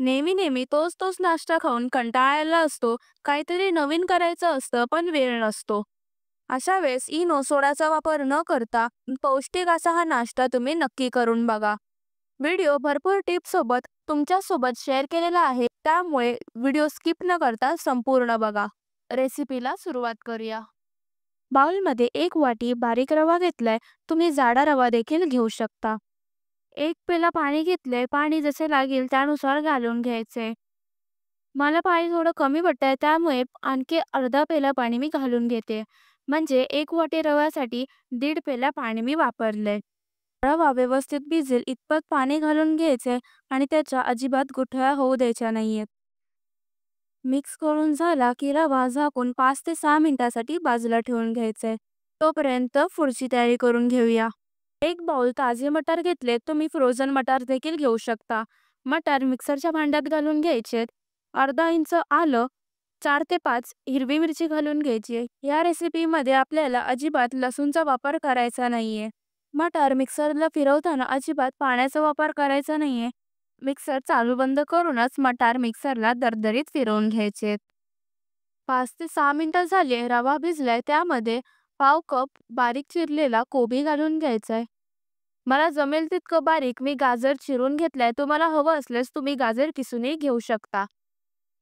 नेहमी नेहमी तोच तोच नाश्ता खाऊन कंटाळलेला असतो. काहीतरी नवीन करायचं असतं पण वेळ नसतो. अशा वेळेस इनो सोडाचा वापर न करता पौष्टिक असा हा नाश्ता तुम्ही नक्की करून बघा. व्हिडिओ भरपूर टिप्स सोबत तुमच्या सोबत शेअर केलेला आहे, त्यामुळे व्हिडिओ स्किप न करता संपूर्ण बघा. रेसिपीला सुरुवात करूया. बाउलमध्ये 1 वाटी बारीक रवा घेतलाय. तुम्ही जाडा रवा देखील घेऊ शकता. 1 पेला पाणी घेतलंय. पाणी जसे लागेल त्यानुसार घालून घ्यायचे. मला पाणी थोडं कमी वाटतंय, त्यामुळे आणखी अर्धा पेला पाणी मी घालून घेते. म्हणजे 1 वाटी रव्यासाठी 1.5 पेला पाणी मी वापरलंय. रवा व्यवस्थित भिजेल इतपत पाणी घालून घ्यायचे आणि त्याच्या अजिबात गुठळ्या होऊ द्यायच्या नाहीयेत. मिक्स करून झाला की रवा झाकून 5 ते 6 मिनिटासाठी बाजूला ठेवून घ्यायचे. तोपर्यंत पुढची तयारी करून घेऊया. एक बाउल ताजे मटार घेतले. तुम्ही फ्रोझन मटार देखील घेऊ शकता. मटार मिक्सरच्या भांड्यात घालून घ्यायचे. अर्धा इंच आलं, 4 ते 5 हिरवी मिरची घालून घ्यायची. या रेसिपीमध्ये आपल्याला अजिबात लसूणचा वापर करायचा नाहीये. मटार मिक्सरला फिरवताना अजिबात पाण्याचा वापर करायचा नाहीये. मिक्सर चालू बंद करूनच मटार मिक्सरला दरदरीत फिरवून घ्यायचे. 5 ते 6 मिनिटं झाले, रवा भिजलाय. त्यामध्ये पाव कप बारीक चिरलेला कोबी घालून घ्यायचाय. मला जमेल तितकं बारीक मी गाजर चिरून घेतलाय. तुम्हाला हवं असल्यास तुम्ही गाजर किसूनही घेऊ शकता.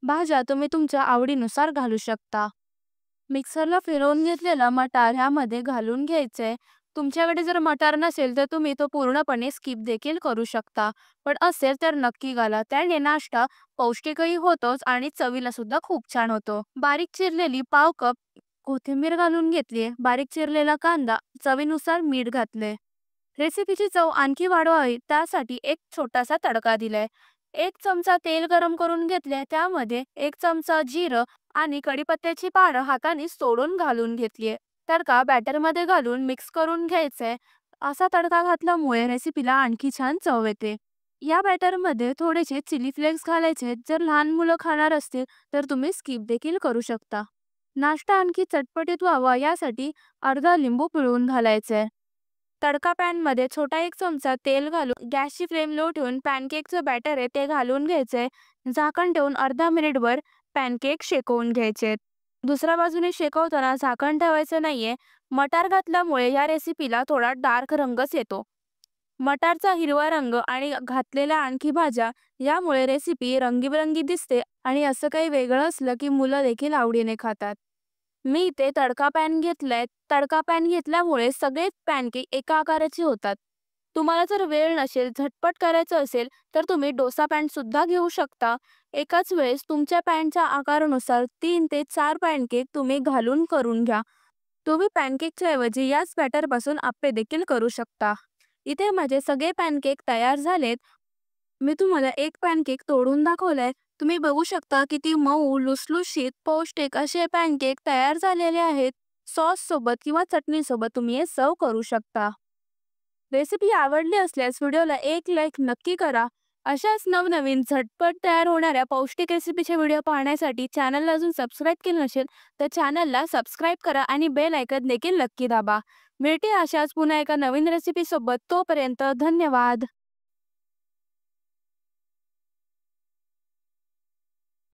भाज्या तुम्ही तुमच्या आवडीनुसार घालू शकता. मिक्सरला फिरवून घेतलेला मटार ह्यामध्ये घालून घ्यायचे. तुमच्याकडे जर मटार नसेल तर तुम्ही तो पूर्णपणे स्किप देखील करू शकता. पण असेल तर नक्की घाला. त्याने नाश्ता पौष्टिकही होतोच आणि चवीला सुद्धा खूप छान होतो. बारीक चिरलेली पाव कप कोथिंबीर घालून घेतली. बारीक चिरलेला कांदा, चवीनुसार मीठ घातले. रेसिपीची चव आणखी वाढवावी त्यासाठी एक छोटासा तडका दिलाय. 1 चमचा तेल गरम करून घेतले. त्यामध्ये 1 चमचा जिरं आणि कढीपत्त्याची पानं हाताने सोडून घालून घेतलीये. तडका बॅटरमध्ये घालून मिक्स करून घ्यायचंय. असा तडका घातल्यामुळे रेसिपीला आणखी छान चव येते. या बॅटरमध्ये थोडेसे चिली फ्लेक्स घालायचे. जर लहान मुलं खाणार असतील तर तुम्ही स्किप देखील करू शकता. नाश्ता आणखी चटपटीत व्हावा यासाठी अर्धा लिंबू पिळून घालायचे. तडका पॅनमध्ये छोटा 1 चमचा तेल घालून गॅसची फ्लेम लो ठेवून पॅनकेकचं बॅटर आहे ते घालून घ्यायचंय. झाकण ठेवून अर्धा मिनिटभर पॅनकेक शेकवून घ्यायचे. दुसऱ्या बाजूने शेकवताना झाकण ठेवायचं नाहीये. मटार घातल्यामुळे या रेसिपीला थोडा डार्क रंगच येतो. मटारचा हिरवा रंग आणि घातलेल्या आणखी भाज्या यामुळे रेसिपी रंगीबेरंगी दिसते आणि असं काही वेगळं असलं की मुलं देखील आवडीने खातात. मी इथे तडका पॅन घेतलाय. तडका पॅन घेतल्यामुळे सगळेच पॅनकेक एका आकाराचे होतात. तुम्हाला जर वेळ नसेल, झटपट करायचं असेल तर तुम्ही डोसा पॅन सुद्धा घेऊ शकता. एकाच वेळेस तुमच्या पॅनच्या आकारानुसार 3 ते 4 पॅनकेक तुम्ही घालून करून घ्या. तुम्ही पॅनकेकच्या ऐवजी याच बॅटरपासून आप्पे देखील करू शकता. इथे माझे सगळे पॅनकेक तयार झालेत. मी तुम्हाला एक पॅनकेक तोडून दाखवलाय. तुम्ही बघू शकता किती मऊ, लुसलुशीत, पौष्टिक असे पॅनकेक तयार झालेले आहेत. सॉस सोबत किंवा चटणी सोबत तुम्ही हे सर्व करू शकता. रेसिपी आवडली असल्यास व्हिडिओला एक लाईक नक्की करा. अशाच नवनवीन झटपट तयार होणाऱ्या पौष्टिक रेसिपीचे व्हिडिओ पाहण्यासाठी चॅनलला अजून सबस्क्राईब केलं नसेल तर चॅनलला सबस्क्राईब करा आणि बेल आयकॉन देखील नक्की दाबा. भेटूया अशाच पुन्हा एका नवीन रेसिपी सोबत. तोपर्यंत धन्यवाद.